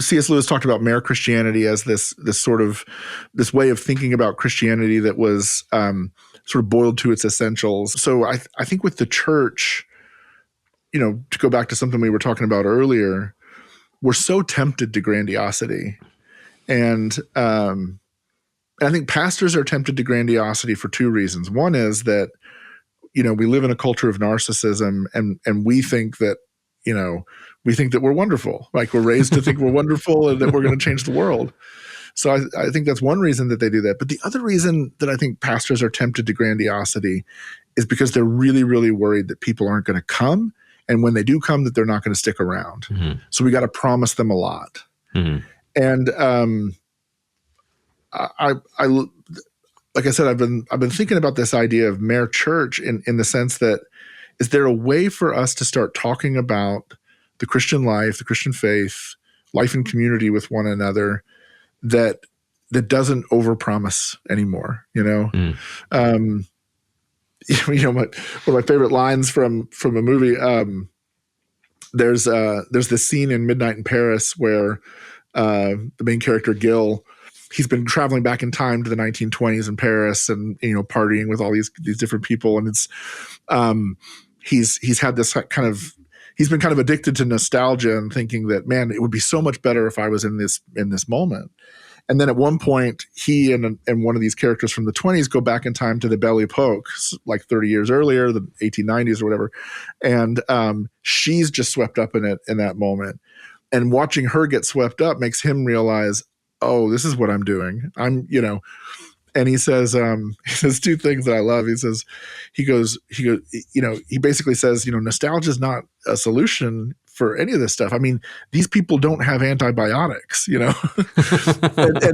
C.S. Lewis talked about mere Christianity as this way of thinking about Christianity that was sort of boiled to its essentials. So I think with the church, to go back to something we were talking about earlier, we're so tempted to grandiosity. And I think pastors are tempted to grandiosity for two reasons. One is that, we live in a culture of narcissism, and we think that, we're wonderful. Like, we're raised to think we're wonderful and that we're going to change the world. So I think that's one reason that they do that. But the other reason that I think pastors are tempted to grandiosity is because they're really, really worried that people aren't going to come. And when they do come, that they're not going to stick around. Mm-hmm. So we got to promise them a lot. Mm-hmm. And I like I said, I've been thinking about this idea of mere church in the sense that, is there a way for us to start talking about the Christian life, the Christian faith, life in community with one another that doesn't overpromise anymore? One of my favorite lines from a movie. There's this scene in Midnight in Paris where the main character Gil, he's been traveling back in time to the 1920s in Paris and partying with all these different people, and it's he's had this kind of, he's been kind of addicted to nostalgia and thinking that, man, it would be so much better if I was in this moment. And then at one point, he and one of these characters from the 20s go back in time to the Belle Epoque, like 30 years earlier, the 1890s or whatever. And she's just swept up in it in that moment. And watching her get swept up makes him realize, oh, this is what I'm doing. And he says two things that I love. He basically says, nostalgia is not a solution for any of this stuff. I mean, these people don't have antibiotics, and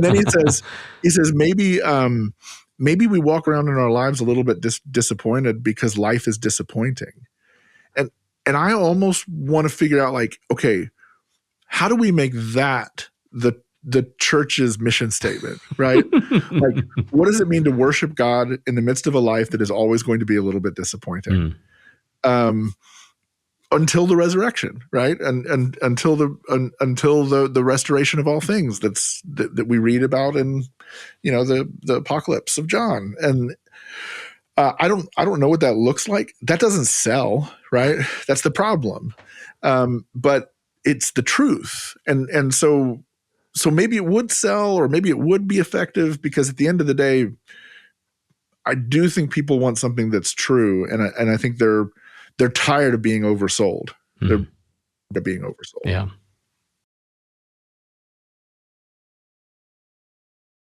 then he says, maybe we walk around in our lives a little bit disappointed because life is disappointing. And I almost want to figure out, like, okay, how do we make that the church's mission statement, right? Like, what does it mean to worship God in the midst of a life that is always going to be a little bit disappointing? Until the resurrection, right? And until the restoration of all things that we read about in, the apocalypse of John. And I don't know what that looks like. That doesn't sell, right? That's the problem. But it's the truth. And so maybe it would sell, or maybe it would be effective, because at the end of the day, I do think people want something that's true. And I think they're tired of being oversold. They're being oversold. Yeah.